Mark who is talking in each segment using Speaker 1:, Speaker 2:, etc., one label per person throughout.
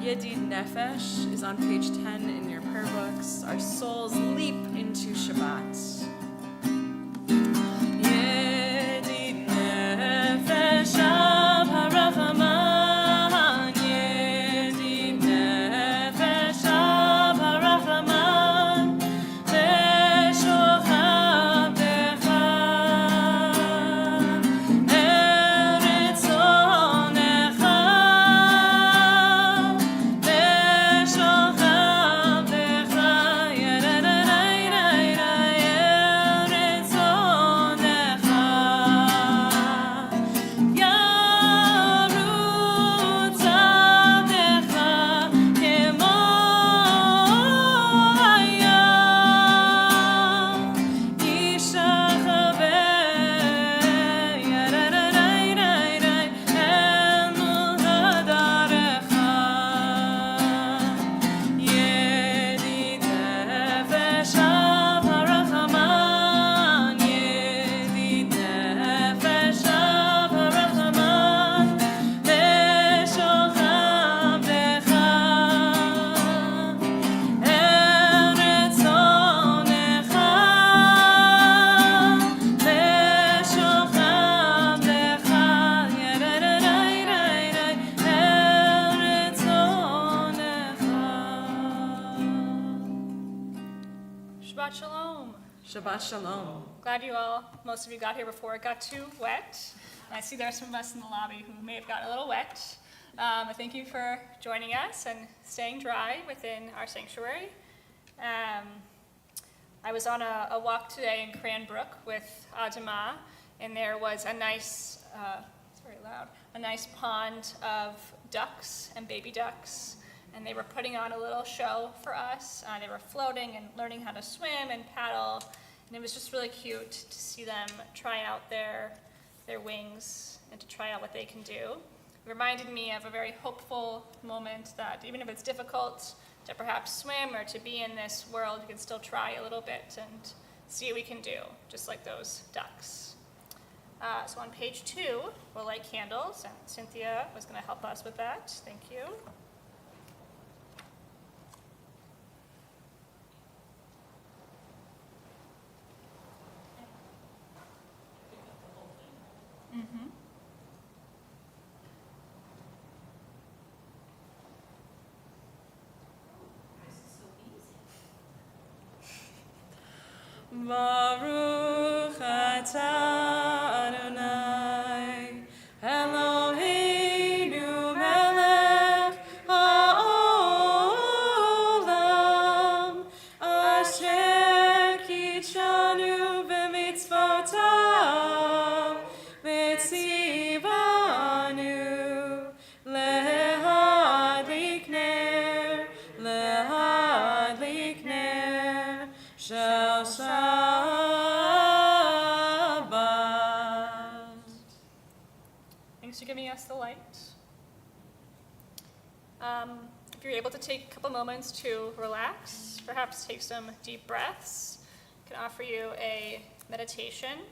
Speaker 1: Yedid Nefesh is on page 10 in your prayer books. Our souls leap into Shabbat. Yedid Nefesh av harachaman, Yedid Nefesh av harachaman, Veshochav becha, Eretz onecha, Veshochav becha, Yedidayidayda, Eretz onecha, Yarutz avdecha kemo hayam, Yishachave, Yedidayidayda, Emul hadarecha, Yedid nefesh av harachaman, Yedid nefesh av harachaman, Veshochav becha, Eretz onecha, Veshochav becha, Yedidayidayda, Eretz onecha.
Speaker 2: Shabbat Shalom.
Speaker 1: Shabbat Shalom.
Speaker 2: Glad most of you got here before it got too wet. I see there's some of us in the lobby who may have gotten a little wet. But thank you for joining us and staying dry within our sanctuary. I was on a walk today in Cranbrook with Adama, and there was a nice, it's very loud, a nice pond of ducks and baby ducks. And they were putting on a little show for us. They were floating and learning how to swim and paddle. And it was just really cute to see them try out their wings and to try out what they can do. It reminded me of a very hopeful moment that even if it's difficult to perhaps swim or to be in this world, you can still try a little bit and see what we can do, just like those ducks. So on page 2, we'll light candles, and Cynthia was going to help us with that. Thank you.
Speaker 1: Baruch atah Adonai, Eloheinu melech haolam, asher kitshanu b'mitzvotav, v'tzivanu lehadlik ner shel Shabbat.
Speaker 2: Thanks for giving us the light. If you're able to take a couple moments to relax, perhaps take some deep breaths, I can offer you a meditation.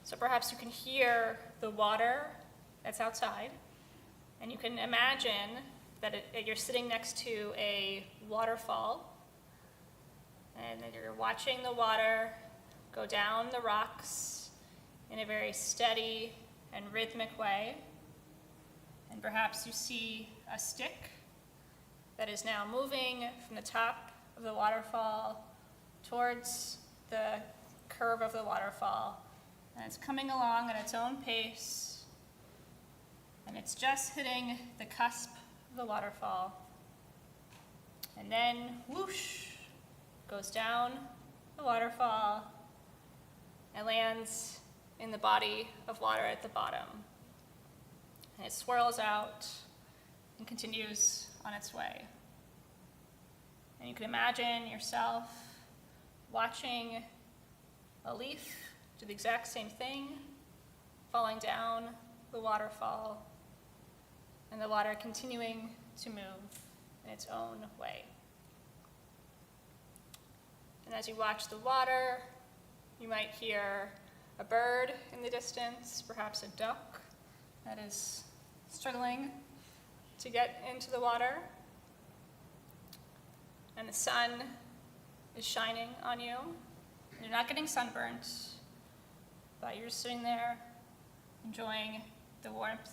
Speaker 2: So perhaps you can hear the water that's outside, and you can imagine that you're sitting next to a waterfall, and that you're watching the water go down the rocks in a very steady and rhythmic way. And perhaps you see a stick that is now moving from the top of the waterfall towards the curve of the waterfall. And it's coming along at its own pace, and it's just hitting the cusp of the waterfall. And then, whoosh, goes down the waterfall and lands in the body of water at the bottom. And it swirls out and continues on its way. And you can imagine yourself watching a leaf do the exact same thing, falling down the waterfall, and the water continuing to move in its own way. And as you watch the water, you might hear a bird in the distance, perhaps a duck that is struggling to get into the water, and the sun is shining on you. You're not getting sunburnt, but you're just sitting there enjoying the warmth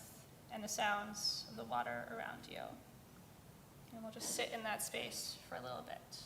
Speaker 2: and the sounds of the water around you. And we'll just sit in that space for a little bit.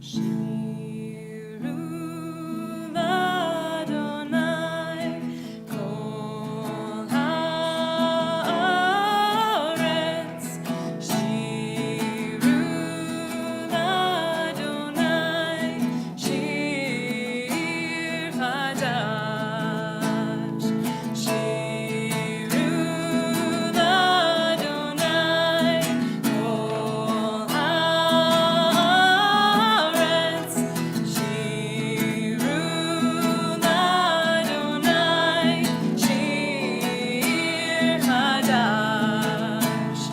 Speaker 1: Shiru Adonai kol haaretz. Shiru Adonai shir chadash. Shiru Adonai kol haaretz. Shiru Adonai shir chadash.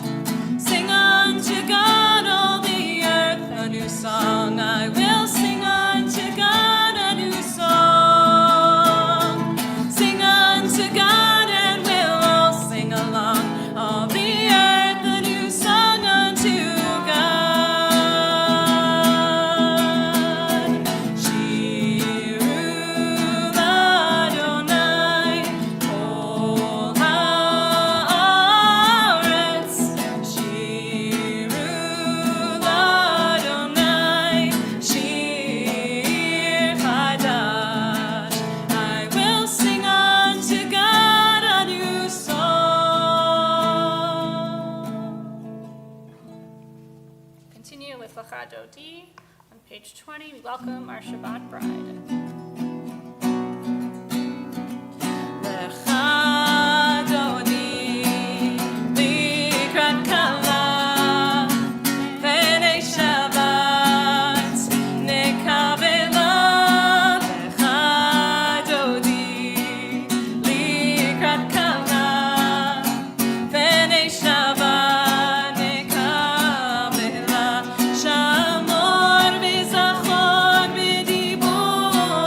Speaker 1: Sing unto God all the earth a new song. I will sing unto God a new song. Sing unto God and we'll all sing along. All the earth a new song unto God. Shiru Adonai kol haaretz. Shiru Adonai shir chadash. I will sing unto God a new song.
Speaker 2: Continue with Lecha Dodi on page 20. We welcome our Shabbat bride.
Speaker 1: Lecha Dodi likrat kala pnei Shabbat nekavela. Lecha Dodi likrat kala pnei Shabbat nekavela. Shamor v'zachor b'dibur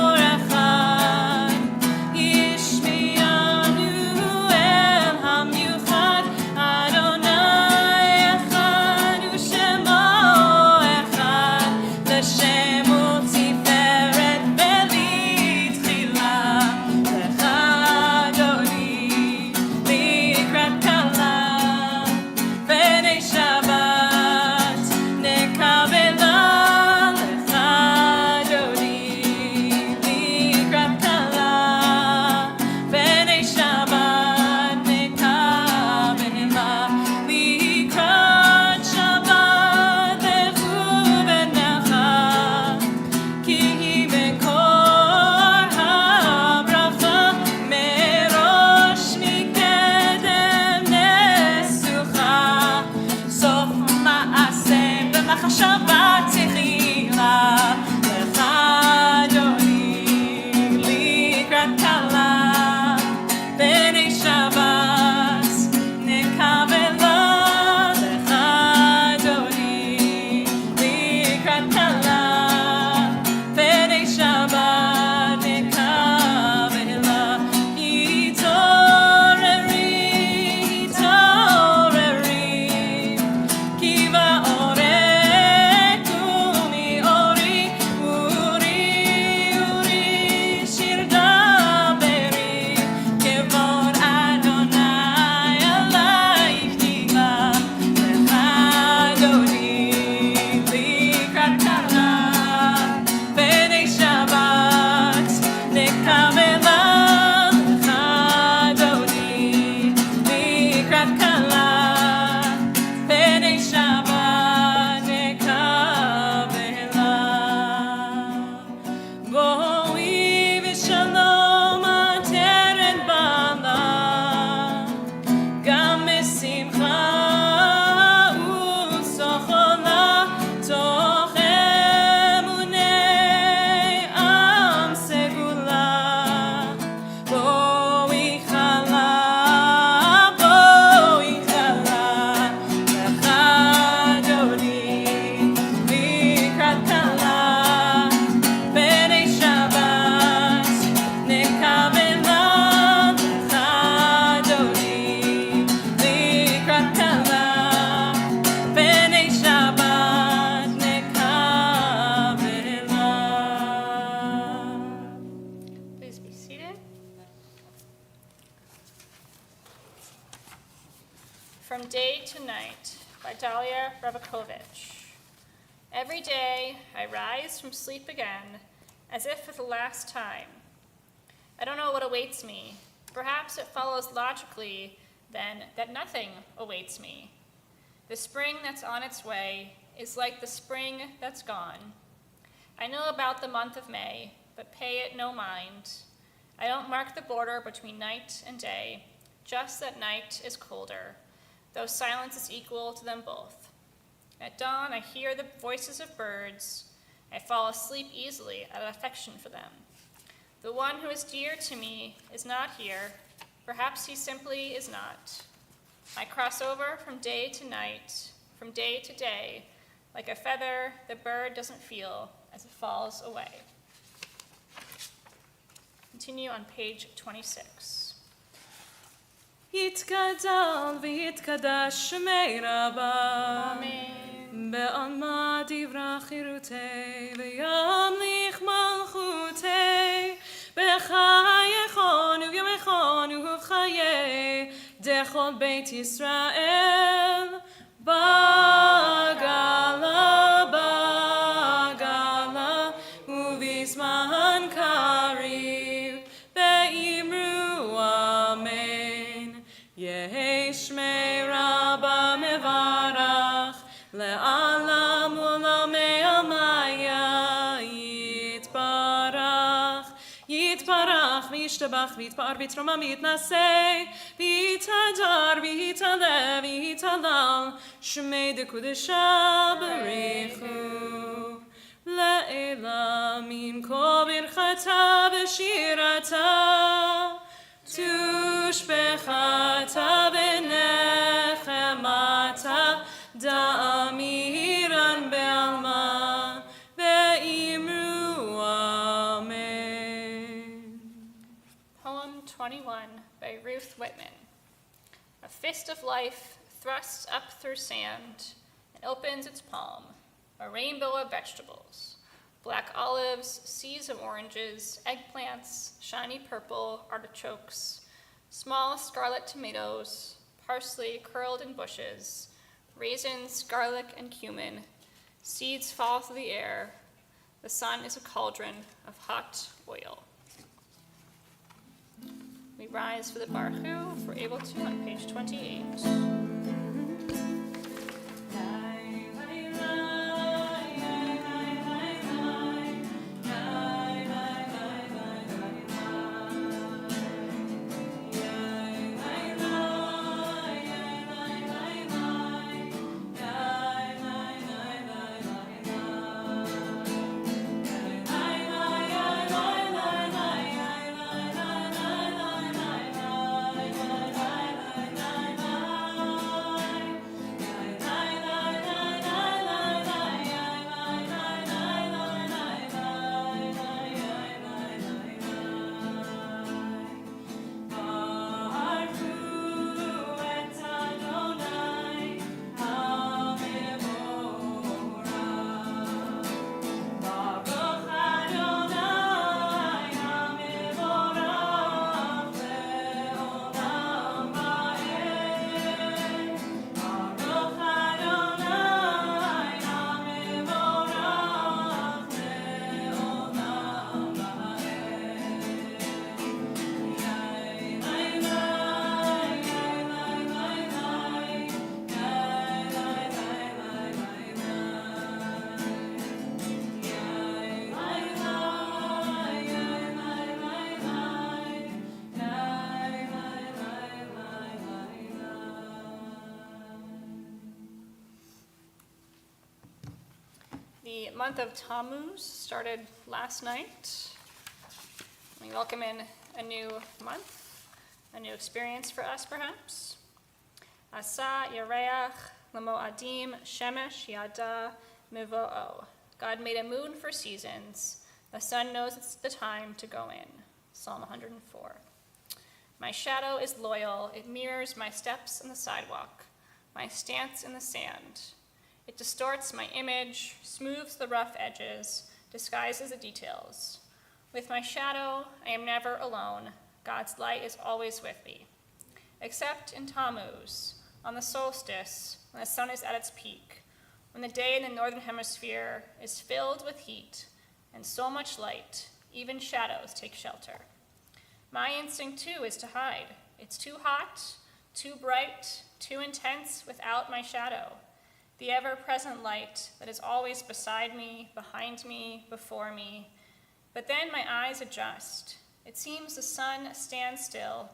Speaker 2: Natalia Ravakovich. Every day I rise from sleep again, as if for the last time. I don't know what awaits me. Perhaps it follows logically, then, that nothing awaits me. The spring that's on its way is like the spring that's gone. I know about the month of May, but pay it no mind. I don't mark the border between night and day, just that night is colder, though silence is equal to them both. At dawn, I hear the voices of birds. I fall asleep easily out of affection for them. The one who is dear to me is not here. Perhaps he simply is not. I cross over from day to night, from day to day, like a feather the bird doesn't feel as it falls away. Continue on page 26.
Speaker 1: יתגדל ויתקדש שמי רבה.
Speaker 2: Amen.
Speaker 1: בעלמא דברה חירותי וימליך מלכותי בחייכון וביומכון ובחיי דכל בית ישראל בגלה בגלה ובזמן קריב באמרו אמן יהי שמי רבה מברך לעולם ולעולמי עלמיה יתברך יתברך וישתבח ויתפאר ויתרומם ויתנשא ויתהדר ויתעלה ויתהלל שמי דקודשה בריחו לעילה מן כל ברכתה ושירתה תושבחתה ונחמתה דאמירן בעלמא ואמרו אמן.
Speaker 2: Poem 21 by Ruth Whitman. A fist of life thrusts up through sand and opens its palm, a rainbow of vegetables, black olives, seas of oranges, eggplants, shiny purple artichokes, small scarlet tomatoes, parsley curled in bushes, raisins, garlic, and cumin. Seeds fall through the air. The sun is a cauldron of hot oil. We rise for the Baruch Hu, if we're able to, on page 28. The month of Tammuz started last night. We welcome in a new month, a new experience for us perhaps. Asa Yereach Lamoadim Shemesh Yada Mivo'o. God made a moon for seasons. The sun knows it's the time to go in. Psalm 104. My shadow is loyal. It mirrors my steps on the sidewalk, my stance in the sand. It distorts my image, smooths the rough edges, disguises the details. With my shadow, I am never alone. God's light is always with me. Except in Tammuz, on the solstice, when the sun is at its peak, when the day in the northern hemisphere is filled with heat and so much light, even shadows take shelter. My instinct, too, is to hide. It's too hot, too bright, too intense without my shadow, the ever-present light that is always beside me, behind me, before me. But then my eyes adjust. It seems the sun stands still,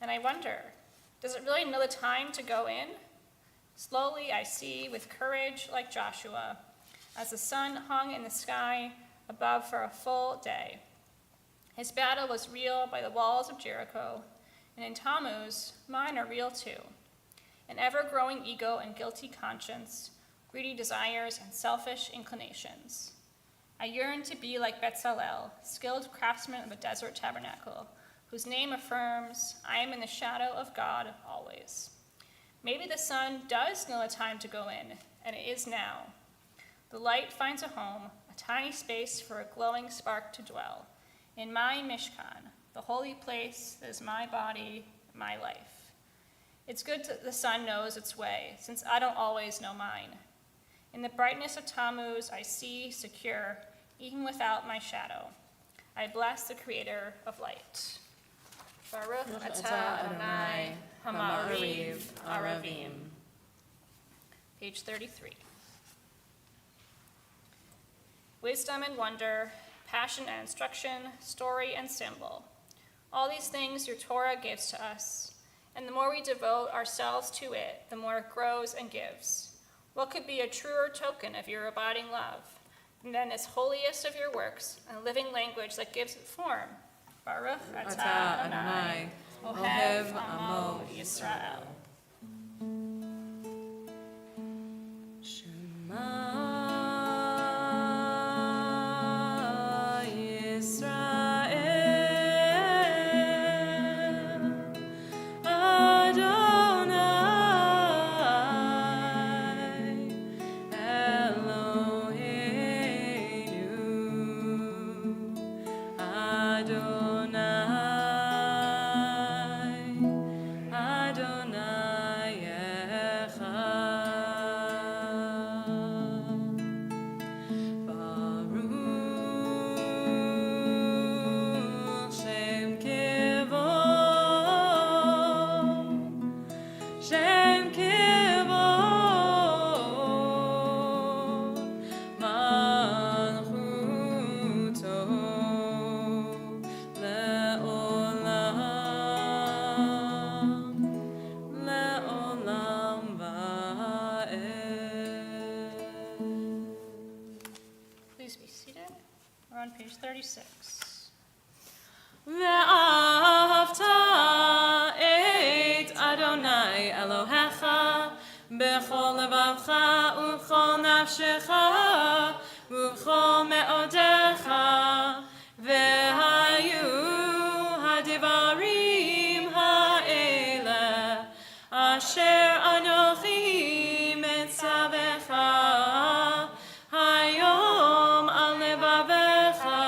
Speaker 2: and I wonder, does it really know the time to go in? Slowly I see with courage like Joshua, as the sun hung in the sky above for a full day. His battle was real by the walls of Jericho, and in Tammuz, mine are real too. An ever-growing ego and guilty conscience, greedy desires and selfish inclinations. I yearn to be like Bezalel, skilled craftsman of the desert tabernacle, whose name affirms, I am in the shadow of God always. Maybe the sun does know the time to go in, and it is now. The light finds a home, a tiny space for a glowing spark to dwell, in my Mishkan, the holy place that is my body, my life. It's good that the sun knows its way, since I don't always know mine. In the brightness of Tammuz, I see secure, even without my shadow. I bless the creator of light. Baruch atah Adonai, Hama'ariv Aravim. Page 33. Wisdom and wonder, passion and instruction, story and symbol. All these things your Torah gives to us, and the more we devote ourselves to it, the more it grows and gives. What could be a truer token of your abiding love than this holiest of your works, and a living language that gives it form? Baruch atah Adonai, Ohev Amo Yisrael. Please be seated. We're on page 36.
Speaker 1: Ve'ahavta et Adonai Elohecha b'chol levavcha u'b'chol nafshecha u'b'chol me'odecha ve'hayu hadivarim ha'ele asher anochi metzavecha hayom al levavecha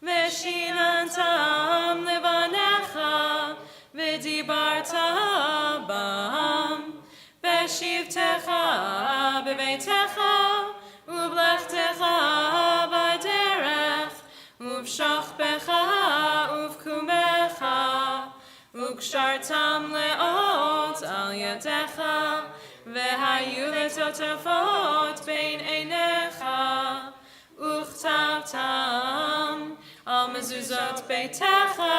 Speaker 1: ve'shinantam levanecha ve'dibarta bam ve'shivtecha bebeitecha u'blechtecha b'derech u'b'shachbecha u'b'kumecha u'kshartam le'ot al yadecha ve'hayu letotafot bein einecha u'chtavtam al mezuzot beitecha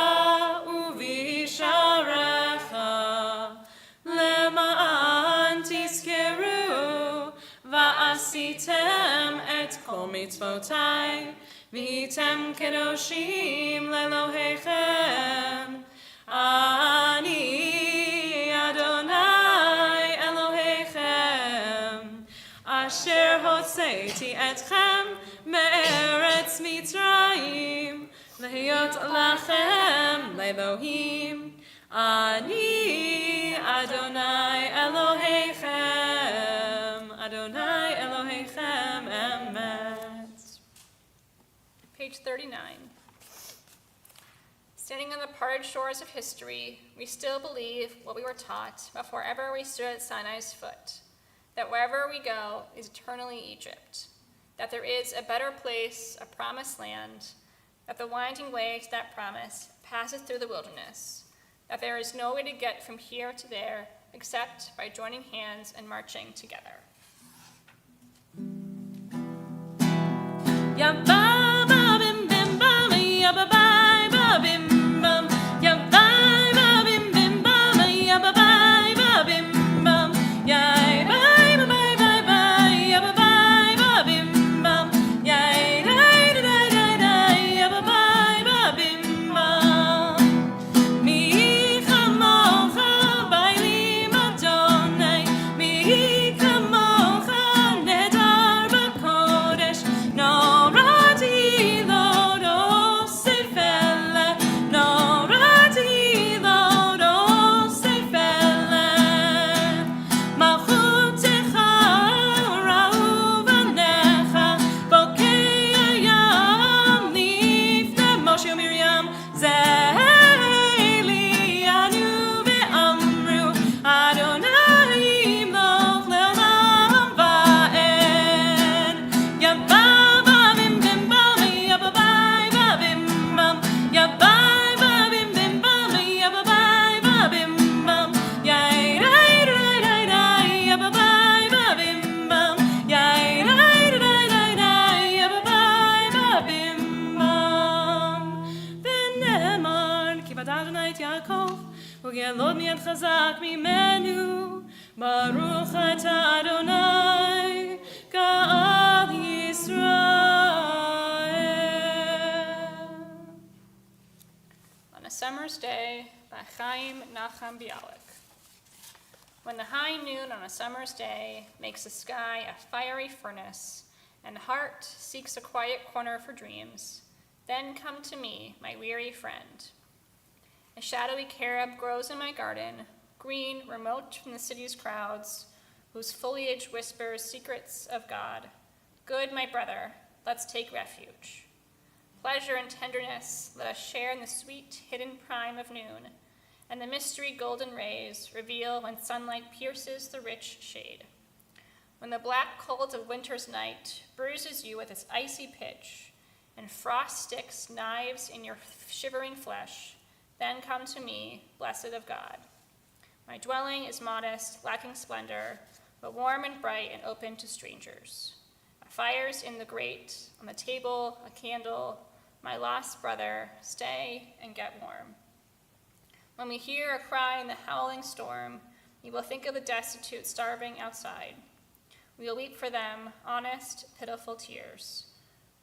Speaker 1: u'visharecha lema'an tizkeru va'asitem et kol mitzvotai v'hitem kedoshim le'Elohechem ani Adonai Elohechem asher hotzeiti etchem me'eretz Mitzrayim lehiyot lachem le'Elohim ani Adonai Elohechem Adonai Elohechem emet.
Speaker 2: Page 39. Standing on the parted shores of history, we still believe what we were taught before ever we stood at Sinai's foot, that wherever we go is eternally Egypt, that there is a better place, a promised land, that the winding way to that promise passes through the wilderness, that there is no way to get from here to there except by joining hands and marching together.
Speaker 1: Ya ba ba bim bim bam, ya ba ba ba bim bam, ya ba ba bim bim bam, ya ba ba ba bim bam, ya ba ba ba ba, ya ba ba ba bim bam, ya da da da da, ya ba ba ba bim bam. Mi chamocha bailim Adonai, mi chamocha nedar b'kodesh, no. Lord mi chazak mimenu, Baruch ata Adonai, Ka'al Yisrael.
Speaker 2: On a summer's day, by Chaim Nachum Bialik. When the high noon on a summer's day makes the sky a fiery furnace, and heart seeks a quiet corner for dreams, then come to me, my weary friend. A shadowy carob grows in my garden, green, remote from the city's crowds, whose foliage whispers secrets of God. Good, my brother, let's take refuge. Pleasure and tenderness, let us share in the sweet, hidden prime of noon, and the mystery golden rays reveal when sunlight pierces the rich shade. When the black cold of winter's night bruises you with its icy pitch, and frost sticks knives in your shivering flesh, then come to me, blessed of God. My dwelling is modest, lacking splendor, but warm and bright and open to strangers. A fire's in the grate, on the table, a candle. My lost brother, stay and get warm. When we hear a cry in the howling storm, we will think of the destitute starving outside. We will weep for them, honest, pitiful tears.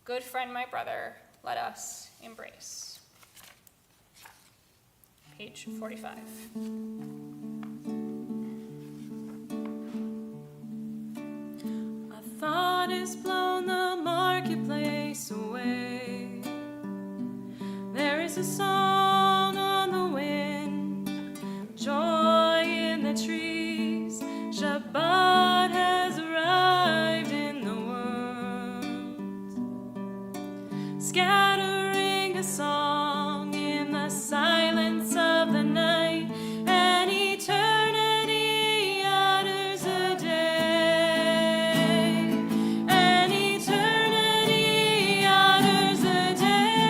Speaker 2: Good friend, my brother, let us embrace. Page 45.
Speaker 1: A thought has blown the marketplace away. There is a song on the wind, joy in the trees. Shabbat has arrived in the world, scattering a song in the silence of the night, and eternity utters a day, and eternity utters a day.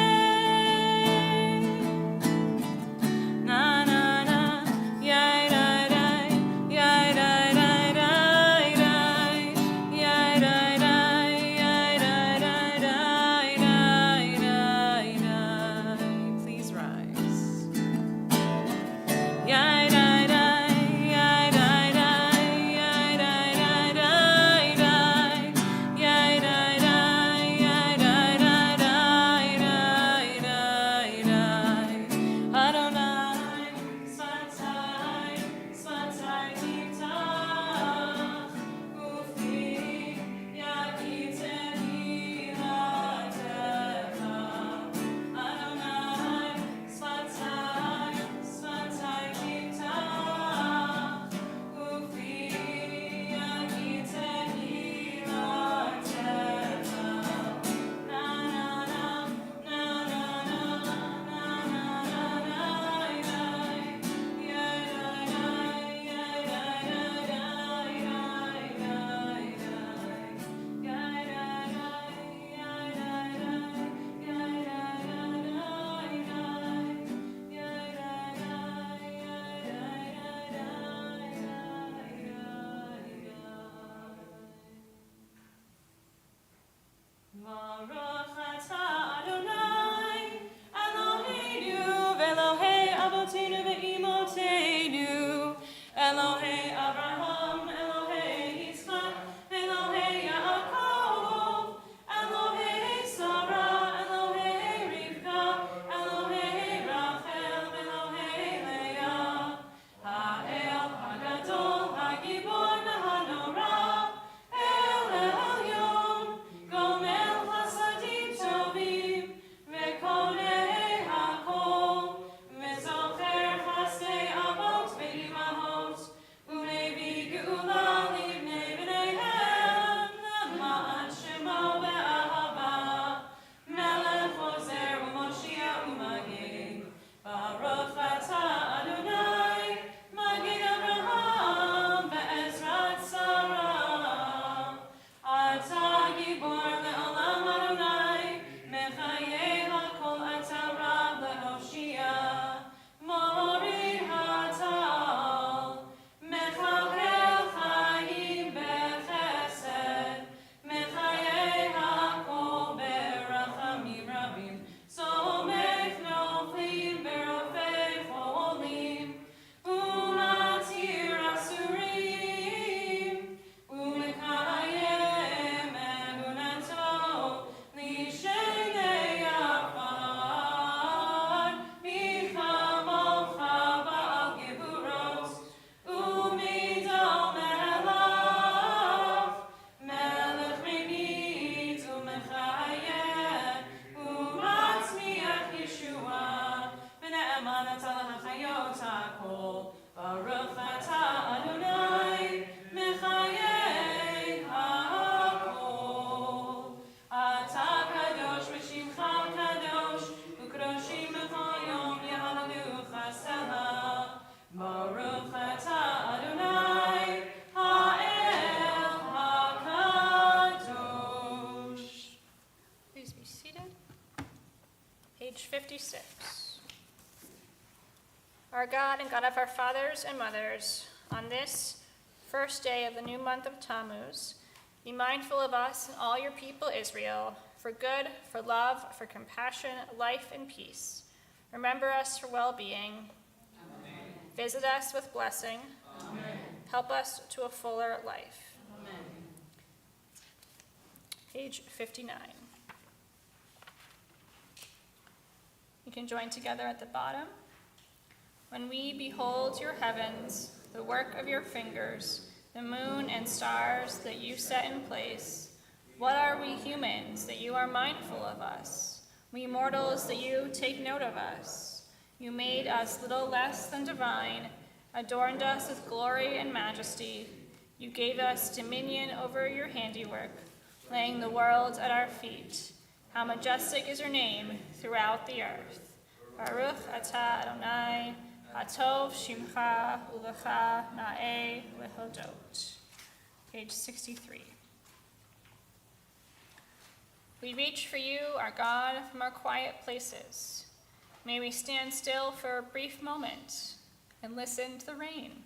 Speaker 2: 56. Our God and God of our fathers and mothers, on this first day of the new month of Tammuz, be mindful of us and all your people Israel, for good, for love, for compassion, life, and peace. Remember us for well-being. Amen. Visit us with blessing. Amen. Help us to a fuller life. Amen. Page 59. You can join together at the bottom. When we behold your heavens, the work of your fingers, the moon and stars that you set in place, what are we humans that you are mindful of us? We mortals that you take note of us. You made us little less than divine, adorned us with glory and majesty. You gave us dominion over your handiwork, laying the world at our feet. How majestic is your name throughout the earth. Baruch atah Adonai, Hatov Shimcha Ulecha Na'eh Lehodot. Page 63. We reach for you, our God, from our quiet places. May we stand still for a brief moment and listen to the rain.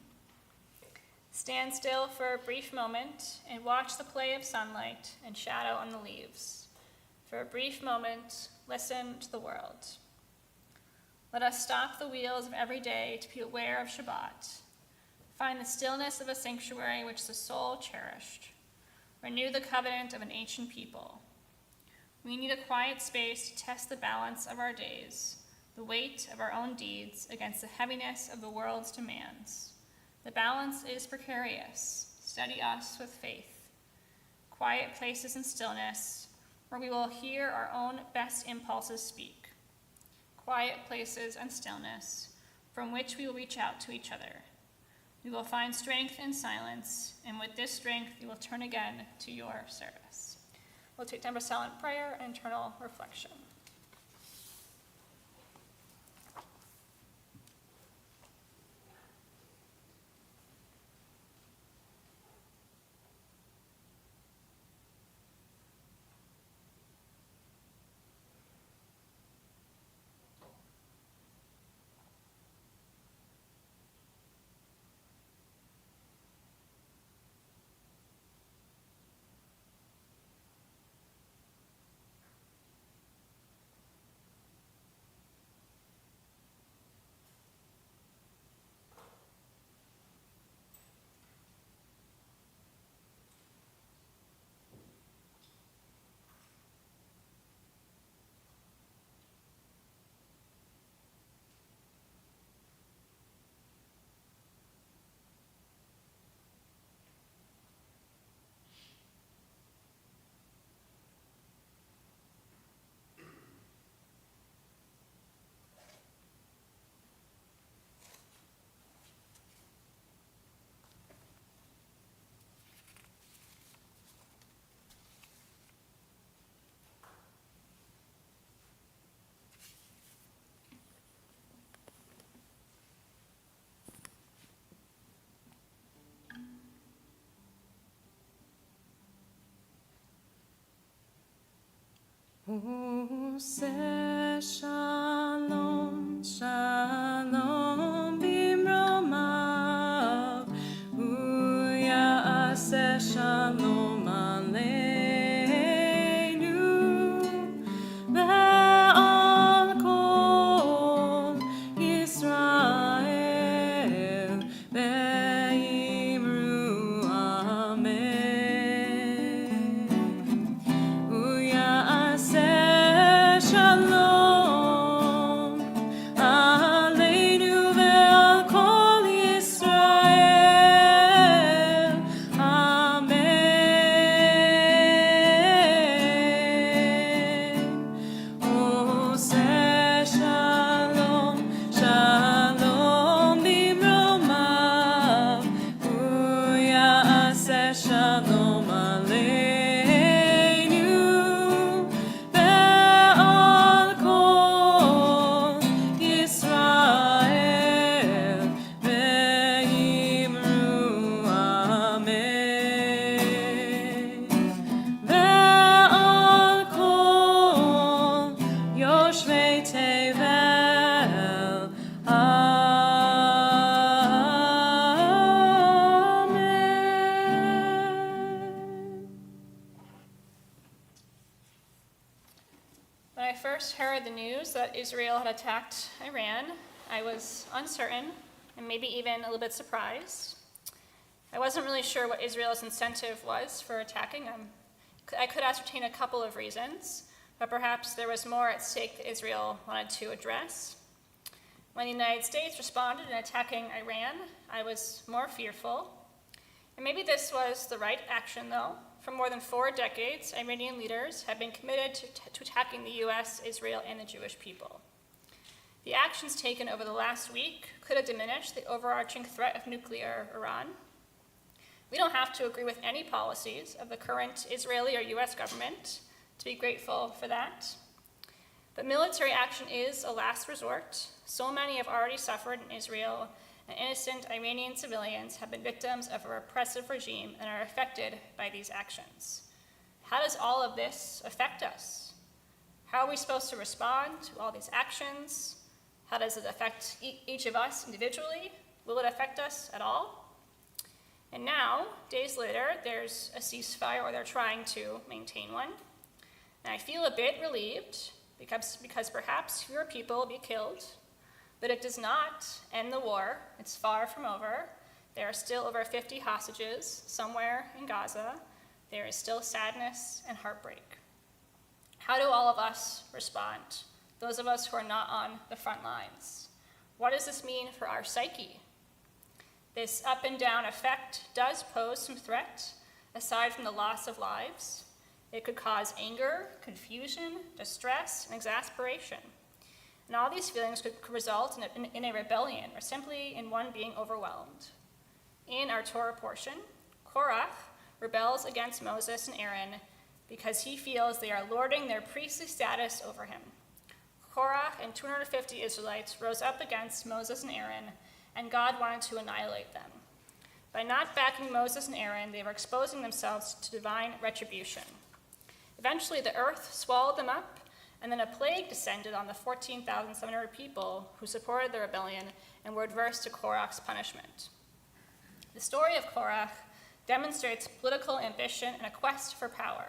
Speaker 2: Stand still for a brief moment and watch the play of sunlight and shadow on the leaves. For a brief moment, listen to the world. Let us stop the wheels of every day to be aware of Shabbat. Find the stillness of a sanctuary which the soul cherished. Renew the covenant of an ancient people. We need a quiet space to test the balance of our days, the weight of our own deeds against the heaviness of the world's demands. The balance is precarious. Steady us with faith. Quiet places and stillness, where we will hear our own best impulses speak. Quiet places and stillness, from which we will reach out to each other. We will find strength in silence, and with this strength, we will turn again to your service. We'll take time for silent prayer and internal reflection.
Speaker 1: Ose shalom, shalom bimromav, uya'aseh shalom aleinu, ve'al kol Yisrael, ve'imru amen. Shalom.
Speaker 2: first heard the news that Israel had attacked Iran, I was uncertain and maybe even a little bit surprised. I wasn't really sure what Israel's incentive was for attacking. I could ascertain a couple of reasons, but perhaps there was more at stake that Israel wanted to address. When the United States responded in attacking Iran, I was more fearful. And maybe this was the right action, though. For more than 4 decades, Iranian leaders have been committed to attacking the US, Israel, and the Jewish people. The actions taken over the last week could have diminished the overarching threat of nuclear Iran. We don't have to agree with any policies of the current Israeli or US government to be grateful for that. But military action is a last resort. So many have already suffered in Israel, and innocent Iranian civilians have been victims of a repressive regime and are affected by these actions. How does all of this affect us? How are we supposed to respond to all these actions? How does it affect each of us individually? Will it affect us at all? And now, days later, there's a ceasefire, or they're trying to maintain one. And I feel a bit relieved because perhaps fewer people will be killed, but it does not end the war. It's far from over. There are still over 50 hostages somewhere in Gaza. There is still sadness and heartbreak. How do all of us respond, those of us who are not on the front lines? What does this mean for our psyche? This up and down effect does pose some threat, aside from the loss of lives. It could cause anger, confusion, distress, and exasperation. And all these feelings could result in a rebellion, or simply in one being overwhelmed. In our Torah portion, Korach rebels against Moses and Aaron because he feels they are lording their priestly status over him. Korach and 250 Israelites rose up against Moses and Aaron, and God wanted to annihilate them. By not backing Moses and Aaron, they were exposing themselves to divine retribution. Eventually, the earth swallowed them up, and then a plague descended on the 14,700 people who supported the rebellion and were adverse to Korach's punishment. The story of Korach demonstrates political ambition and a quest for power.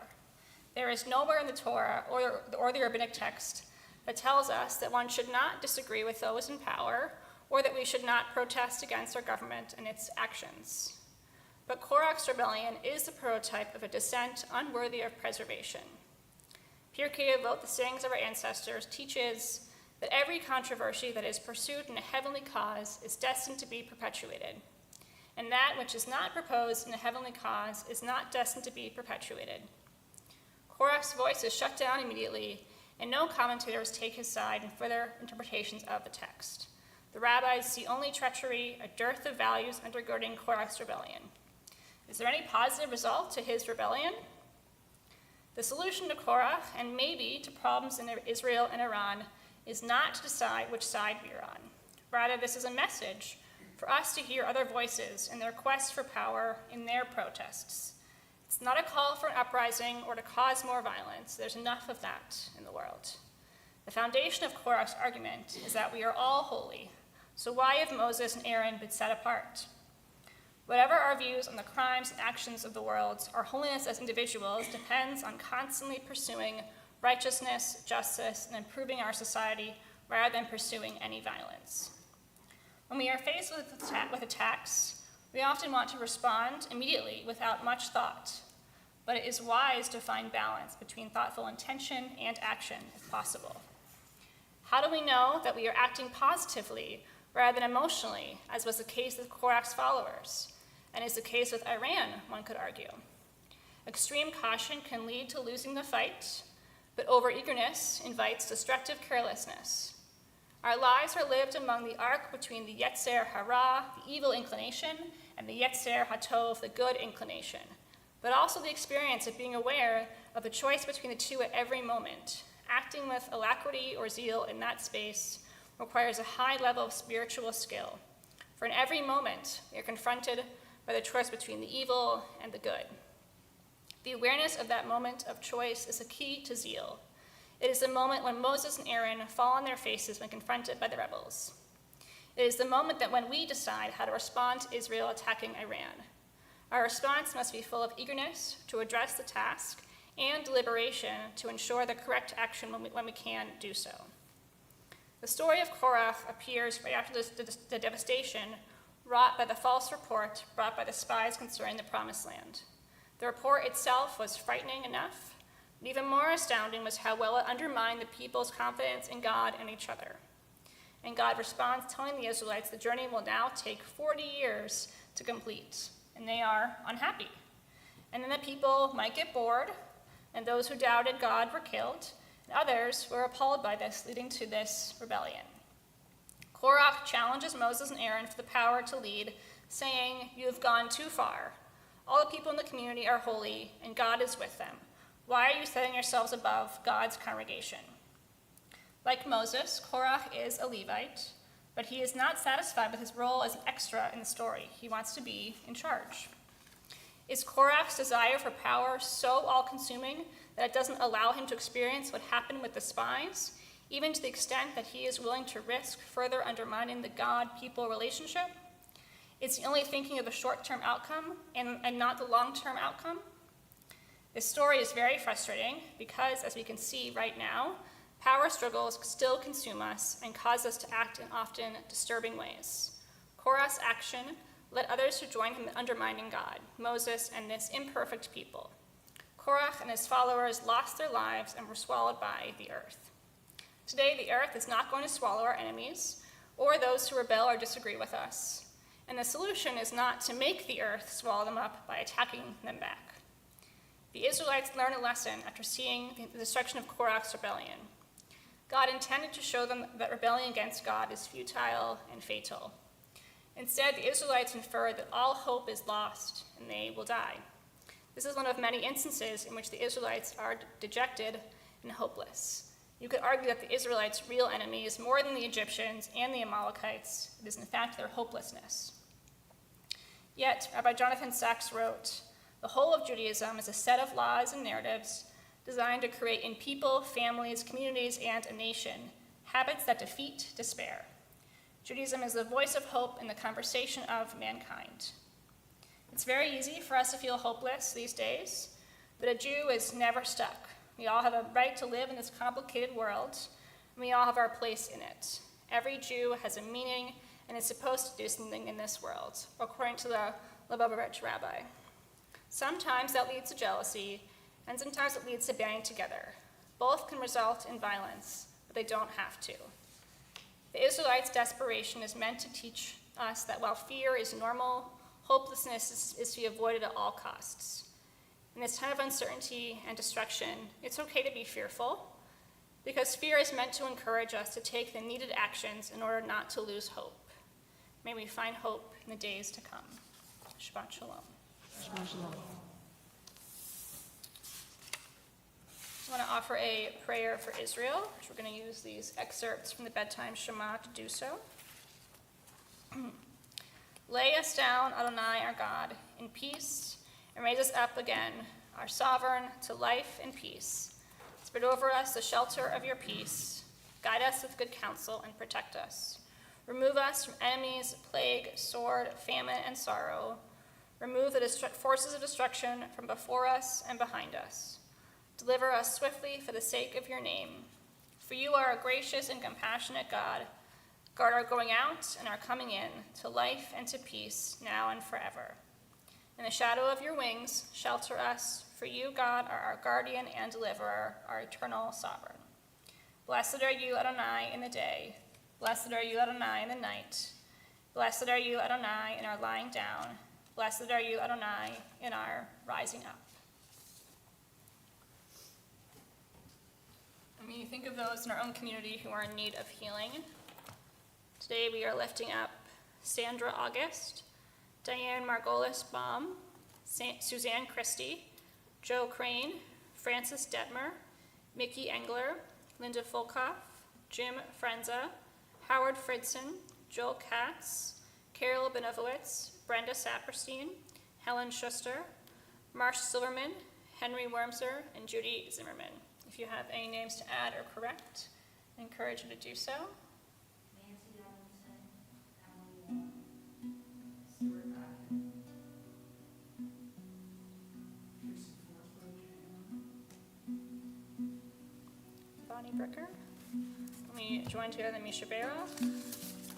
Speaker 2: There is nowhere in the Torah or the rabbinic text that tells us that one should not disagree with those in power, or that we should not protest against our government and its actions. But Korach's rebellion is the prototype of a dissent unworthy of preservation. Pirkei Avot, the sayings of our ancestors, teaches that every controversy that is pursued in a heavenly cause is destined to be perpetuated, and that which is not proposed in a heavenly cause is not destined to be perpetuated. Korach's voice is shut down immediately, and no commentators take his side in further interpretations of the text. The rabbis see only treachery, a dearth of values undergirding Korach's rebellion. Is there any positive result to his rebellion? The solution to Korach, and maybe to problems in Israel and Iran, is not to decide which side we are on. Rather, this is a message for us to hear other voices in their quest for power in their protests. It's not a call for an uprising or to cause more violence. There's enough of that in the world. The foundation of Korach's argument is that we are all holy, so why have Moses and Aaron been set apart? Whatever our views on the crimes and actions of the world, our holiness as individuals depends on constantly pursuing righteousness, justice, and improving our society rather than pursuing any violence. When we are faced with attacks, we often want to respond immediately without much thought, but it is wise to find balance between thoughtful intention and action if possible. How do we know that we are acting positively rather than emotionally, as was the case with Korach's followers, and is the case with Iran, one could argue? Extreme caution can lead to losing the fight, but overeagerness invites destructive carelessness. Our lives are lived among the arc between the Yetzer Hara, the evil inclination, and the Yetzer Hatov, the good inclination, but also the experience of being aware of the choice between the two at every moment. Acting with alacrity or zeal in that space requires a high level of spiritual skill, for in every moment we are confronted by the choice between the evil and the good. The awareness of that moment of choice is a key to zeal. It is the moment when Moses and Aaron fall on their faces when confronted by the rebels. It is the moment that when we decide how to respond to Israel attacking Iran. Our response must be full of eagerness to address the task and deliberation to ensure the correct action when we can do so. The story of Korah appears right after the devastation wrought by the false report brought by the spies concerning the Promised Land. The report itself was frightening enough, but even more astounding was how well it undermined the people's confidence in God and each other. And God responds, telling the Israelites the journey will now take 40 years to complete, and they are unhappy. And then the people might get bored, and those who doubted God were killed, and others were appalled by this, leading to this rebellion. Korah challenges Moses and Aaron for the power to lead, saying, "You have gone too far. All the people in the community are holy, and God is with them. Why are you setting yourselves above God's congregation?" Like Moses, Korah is a Levite, but he is not satisfied with his role as an extra in the story. He wants to be in charge. Is Korah's desire for power so all-consuming that it doesn't allow him to experience what happened with the spies, even to the extent that he is willing to risk further undermining the God-people relationship? Is he only thinking of the short-term outcome and not the long-term outcome? This story is very frustrating because, as we can see right now, power struggles still consume us and cause us to act in often disturbing ways. Korah's action led others who joined him in undermining God, Moses, and this imperfect people. Korah and his followers lost their lives and were swallowed by the earth. Today, the earth is not going to swallow our enemies or those who rebel or disagree with us. And the solution is not to make the earth swallow them up by attacking them back. The Israelites learned a lesson after seeing the destruction of Korah's rebellion. God intended to show them that rebellion against God is futile and fatal. Instead, the Israelites inferred that all hope is lost and they will die. This is one of many instances in which the Israelites are dejected and hopeless. You could argue that the Israelites' real enemy is more than the Egyptians and the Amalekites. It is, in fact, their hopelessness. Yet, Rabbi Jonathan Sachs wrote, "The whole of Judaism is a set of laws and narratives designed to create in people, families, communities, and a nation habits that defeat despair. Judaism is the voice of hope in the conversation of mankind." It's very easy for us to feel hopeless these days, but a Jew is never stuck. We all have a right to live in this complicated world, and we all have our place in it. Every Jew has a meaning and is supposed to do something in this world, according to the Lubavitch rabbi. Sometimes that leads to jealousy, and sometimes it leads to banding together. Both can result in violence, but they don't have to. The Israelites' desperation is meant to teach us that while fear is normal, hopelessness is to be avoided at all costs. In this time of uncertainty and destruction, it's okay to be fearful, because fear is meant to encourage us to take the needed actions in order not to lose hope. May we find hope in the days to come. Shabbat shalom.
Speaker 3: Shabbat shalom.
Speaker 2: I want to offer a prayer for Israel, which we're going to use these excerpts from the bedtime Shema to do so. Lay us down, Adonai, our God, in peace, and raise us up again, our sovereign, to life and peace. Spread over us the shelter of your peace. Guide us with good counsel and protect us. Remove us from enemies, plague, sword, famine, and sorrow. Remove the forces of destruction from before us and behind us. Deliver us swiftly for the sake of your name. For you are a gracious and compassionate God. Guard our going out and our coming in, to life and to peace, now and forever. In the shadow of your wings, shelter us, for you, God, are our guardian and deliverer, our eternal sovereign. Blessed are you, Adonai, in the day. Blessed are you, Adonai, in the night. Blessed are you, Adonai, in our lying down. Blessed are you, Adonai, in our rising up. And when you think of those in our own community who are in need of healing, today we are lifting up Sandra August, Diane Margolis Baum, Suzanne Christie, Joe Crane, Francis Detmer, Mickey Engler, Linda Folkoff, Jim Frenza, Howard Fridson, Joel Katz, Carol Benowitz, Brenda Saperstein, Helen Schuster, Marsh Silverman, Henry Wormser, and Judy Zimmerman. If you have any names to add or correct, I encourage you to do so.
Speaker 3: Nancy Robinson, Emily Stuart Packett, Tracy Forsberg,
Speaker 2: Melanie Bricker. We join together the Mishabera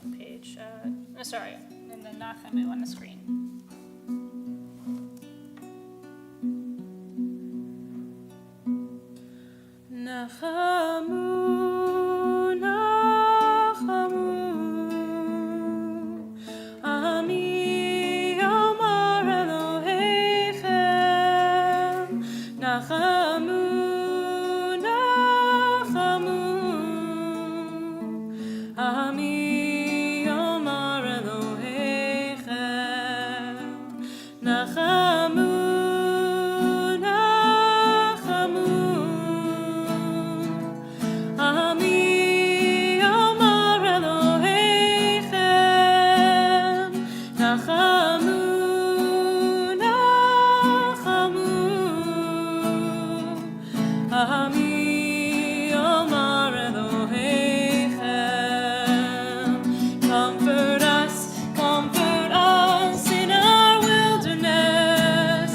Speaker 2: on page, in the Nachamu on the screen.
Speaker 1: Nachamu, Nachamu, Ami Yomar Elohechem. Nachamu, Nachamu, Ami Yomar Elohechem. Nachamu, Ami Yomar Elohechem. Nachamu, Nachamu, Ami Yomar Elohechem. Comfort us in our wilderness.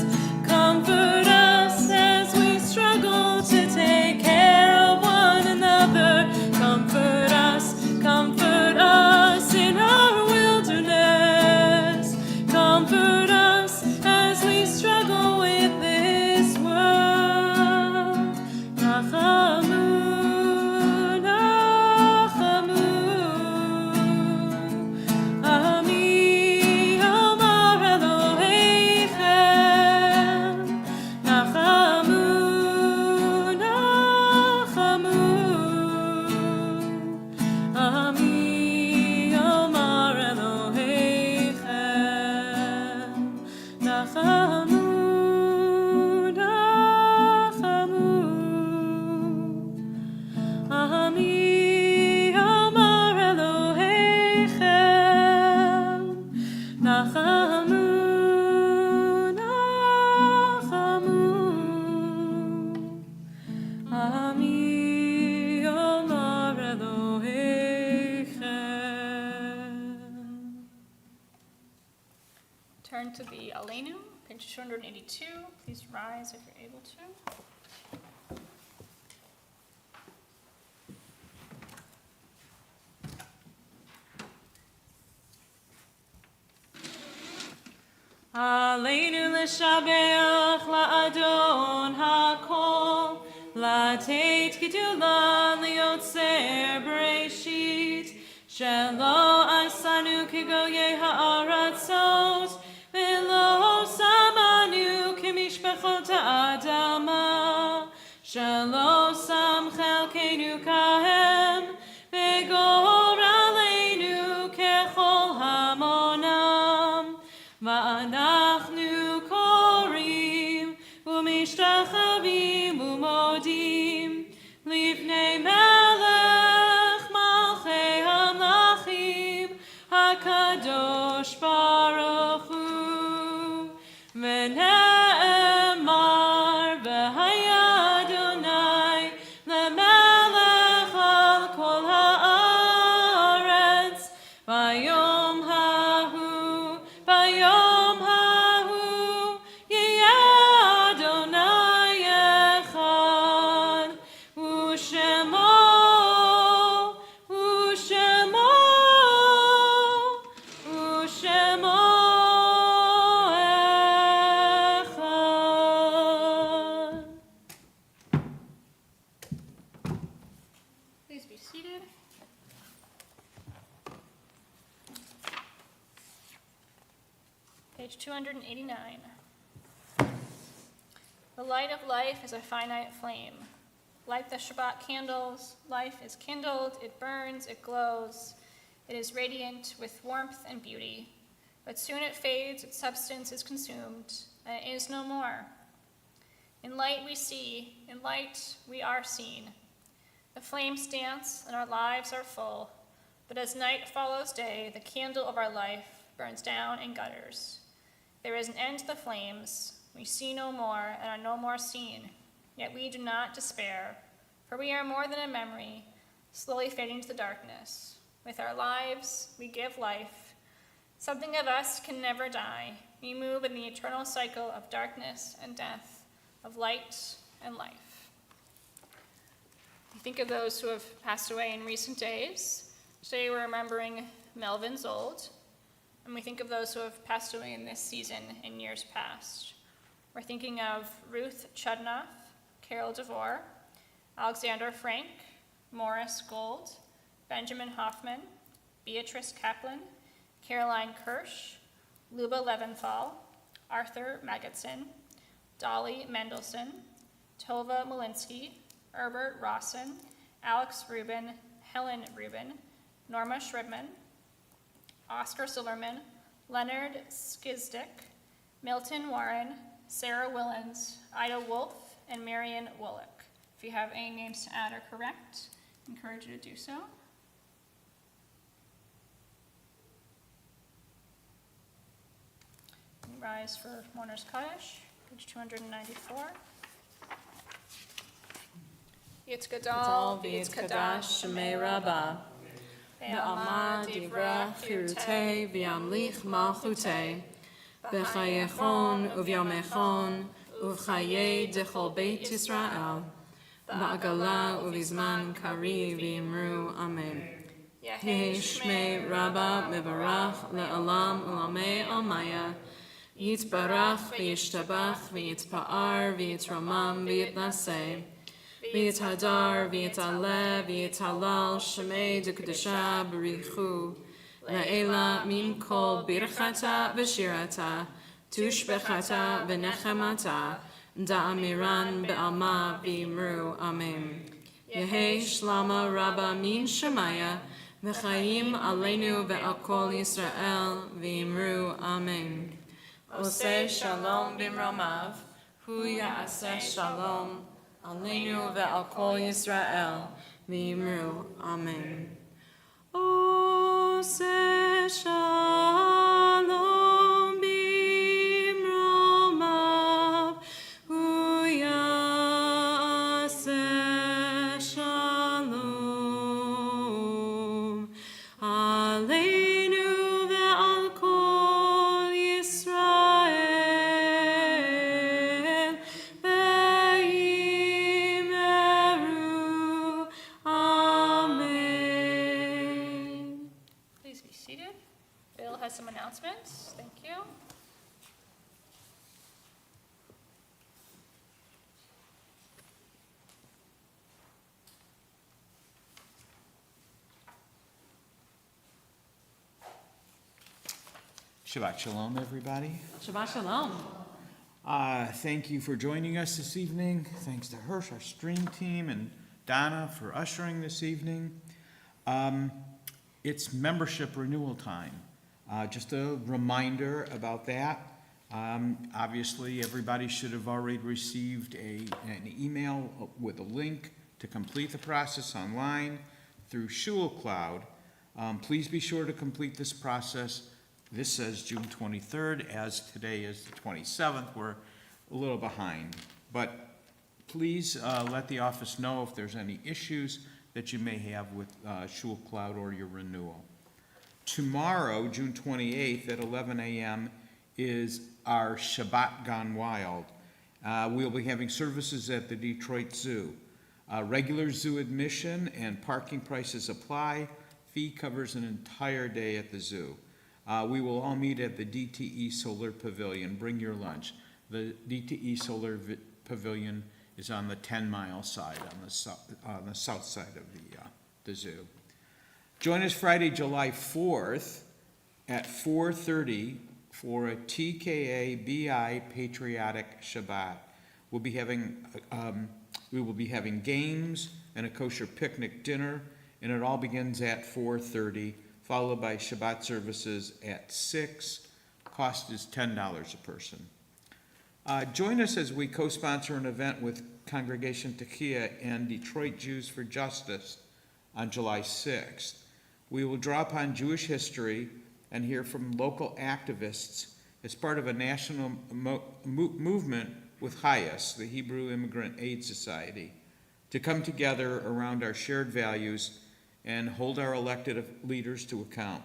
Speaker 1: Comfort us as we struggle to take care of one another. Comfort us in our wilderness. Comfort us as we struggle with this world. Nachamu, Nachamu, Ami Yomar Elohechem. Nachamu, Nachamu, Ami Yomar Elohechem. Nachamu, Nachamu, Ami Yomar Elohechem. Nachamu, Nachamu, Ami Yomar Elohechem.
Speaker 2: Turn to the Aleinu, page 282. Please rise if you're able to.
Speaker 1: Aleinu l'shabeach la'adon ha'kol, la'teit gedula li'yotzer b'reishit, shelo asanu kigoye ha'aratzot, velo samanu kimishpachot ha'adama, shelo sam chelkeinu kahem, v'gor aleinu kechol hamonam. Va'anachnu korim u'mishtachavim u'modim lifnei melech malchei hamlachim hakadosh baruch hu v'ne'emar v'haya Adonai lemelech al kol ha'aretz vayom hahu Bayom hahu yeh Adonai echad u'shemo echad.
Speaker 2: Please be seated. Page 289. The light of life is a finite flame. Like the Shabbat candles, life is kindled, it burns, it glows. It is radiant with warmth and beauty. But soon it fades, its substance is consumed, and it is no more. In light we see, in light we are seen. The flames dance, and our lives are full. But as night follows day, the candle of our life burns down and gutters. There is an end to the flames. We see no more and are no more seen. Yet we do not despair, for we are more than a memory, slowly fading to the darkness. With our lives, we give life. Something of us can never die. We move in the eternal cycle of darkness and death, of light and life. We think of those who have passed away in recent days. Today we're remembering Melvin Zold, and we think of those who have passed away in this season in years past. We're thinking of Ruth Chudnoff, Carol DeVore, Alexander Frank, Morris Gold, Benjamin Hoffman, Beatrice Kaplan, Caroline Kirsch, Luba Leventhal, Arthur Magidson, Dolly Mendelson, Tova Malinsky, Herbert Rawson, Alex Rubin, Helen Rubin, Norma Shribman, Oscar Silverman, Leonard Skizdick, Milton Warren, Sarah Willens, Ida Wolf, and Marion Wollick. If you have any names to add or correct, I encourage you to do so. Rise for Mourner's Kaddish, page 294.
Speaker 4: Gadol v'yitkadash shemei Rabbah, ve'alma divra chirutei v'yamlich malchutei, b'chayechon uvyomechon uv'chayei dechol beit Yisrael, ba'agala uv'izman kari v'imru amen. Yehi shmei Rabbah mevarach le'olam ulamei almaya, yitbarach v'yishtabach v'yitpa'ar v'yitramam v'yitnaseh, v'yithadar v'yitale v'yithalal shemei dekudesha b'richu la'ela min kol birchata v'shirata tushbechata v'nechemata da'amiran be'alma v'imru amen. Yehi shlama Rabbah min shemaya v'chayim aleinu ve'al kol Yisrael v'imru amen. Oseh shalom b'mromav hu ya'aseh shalom Aleinu ve'al kol Yisrael v'imru amen. Oseh shalom b'mromav hu ya'aseh shalom Aleinu ve'al kol Yisrael v'yimeru amen.
Speaker 2: Please be seated. Bill has some announcements. Thank you.
Speaker 5: Shabbat Shalom, everybody.
Speaker 4: Shabbat shalom.
Speaker 5: Thank you for joining us this evening. Thanks to Hirsch, our stream team, and Donna for ushering this evening. It's membership renewal time. Just a reminder about that. Obviously, everybody should have already received an email with a link to complete the process online through Shul Cloud. Please be sure to complete this process. This says June 23rd, as today is the 27th. We're a little behind. But please let the office know if there's any issues that you may have with Shul Cloud or your renewal. Tomorrow, June 28th at 11 a.m. is our Shabbat Gone Wild. We'll be having services at the Detroit Zoo. Regular zoo admission and parking prices apply. Fee covers an entire day at the zoo. We will all meet at the DTE Solar Pavilion. Bring your lunch. The DTE Solar Pavilion is on the 10-mile side, on the south side of the zoo. Join us Friday, July 4th at 4:30 for a TKA BI Patriotic Shabbat. We will be having games and a kosher picnic dinner, and it all begins at 4:30. Followed by Shabbat services at 6. Cost is $10 a person. Join us as we co-sponsor an event with Congregation Tekiah and Detroit Jews for Justice on July 6th. We will draw upon Jewish history and hear from local activists as part of a national movement with HIAS, the Hebrew Immigrant Aid Society, to come together around our shared values and hold our elected leaders to account.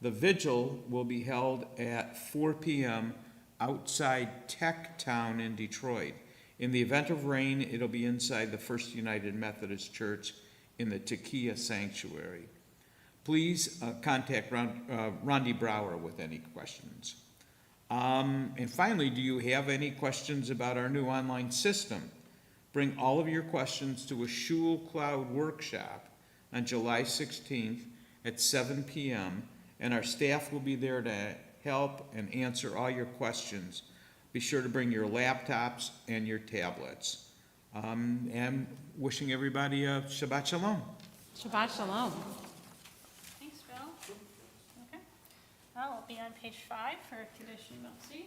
Speaker 5: The vigil will be held at 4 p.m. outside Tech Town in Detroit. In the event of rain, it'll be inside the First United Methodist Church in the Tequila Sanctuary. Please contact Rondi Brower with any questions. And finally, do you have any questions about our new online system? Bring all of your questions to a Shul Cloud workshop on July 16th at 7 p.m., and our staff will be there to help and answer all your questions. Be sure to bring your laptops and your tablets. And wishing everybody a Shabbat Shalom.
Speaker 4: Shabbat Shalom.
Speaker 2: Thanks, Phil. Okay. Well, we'll be on page 5 for Kiddush Motzi.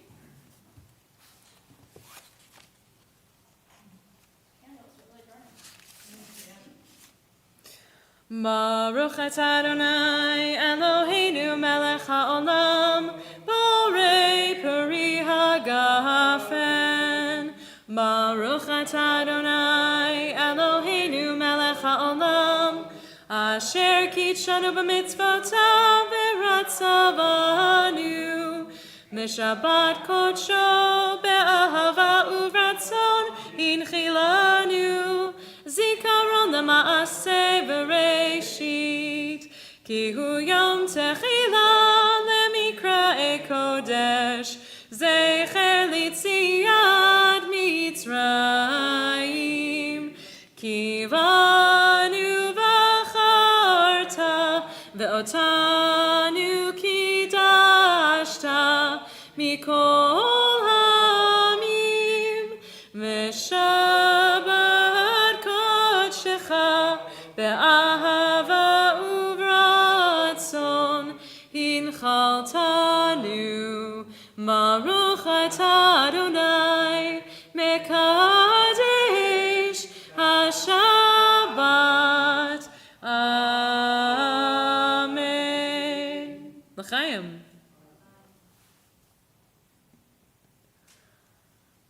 Speaker 1: Baruch atah Adonai Eloheinu melech haolam borei peri hagafen. Baruch atah Adonai Eloheinu melech haolam asher kitshanu b'mitzvotav v'ratzavanu mishabat kodsho be'ahava uvratzon inchilanu zikaron l'maaseh bereshit ki hu yom techila lemikra kodesh zecher litziad mitzrayim ki vanu v'charta ve'otanu kidashta mikol hamim v'shabat kodshecha be'ahava uvratzon hinchaltanu Baruch atah Adonai mekadesh hashabbat. Amen. L'chaim.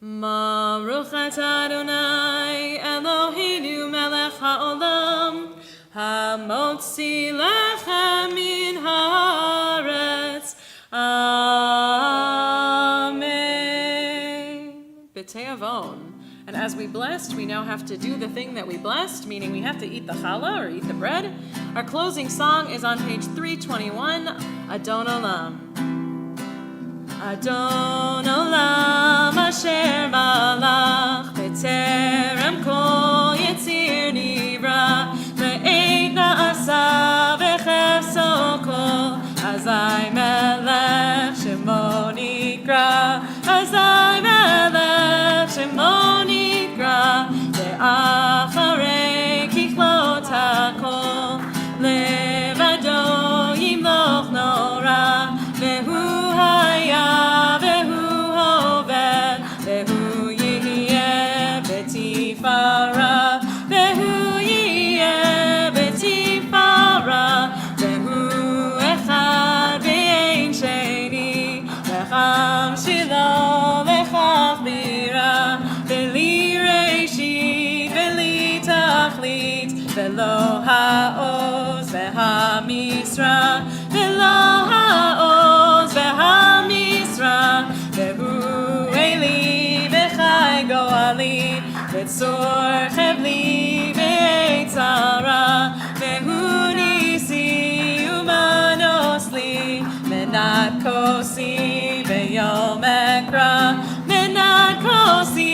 Speaker 1: Baruch atah Adonai Eloheinu melech haolam hamotzi lechem min haaretz. Amen. B'te'avon. And as we blessed, we now have to do the thing that we blessed, meaning we have to eat the challah or eat the bread. Our closing song is on page 321, Adon Olam. Adon Olam asher malach b'terem kol yitzir nivra ve'ed na'asa v'chefso kol azai melech shemo nikra azai melech shemo nikra ve'acharei kichlot hakol levado yimloch nora ve'hu haya ve'hu hovel ve'hu yihye betifara ve'hu yihye betifara ve'hu echad ve'ein sheni v'cham shilo v'chach bira ve'li reishit ve'li tachlit ve'lo ha'oz ve'ha'misra ve'lo ha'oz ve'ha'misra ve'hu eli ve'chai go'ali ve'tzor chevli ve'etzara ve'hu nisi umanosli menat kosi ve'yom ekra menat kosi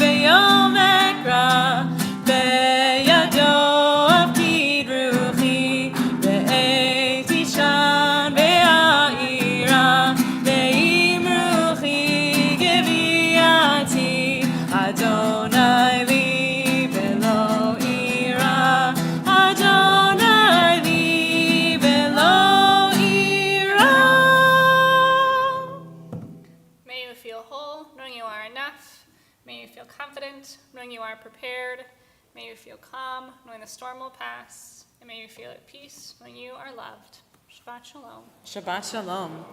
Speaker 1: ve'yom ekra ve'yado avkid ruchi ve'et ishan ve'a'ira ve'im ruchi geviati Adonai li ve'lo ira Adonai li ve'lo ira.
Speaker 2: May you feel whole, knowing you are enough. May you feel confident, knowing you are prepared. May you feel calm, knowing the storm will pass. And may you feel at peace, knowing you are loved. Shabbat Shalom.
Speaker 4: Shabbat Shalom.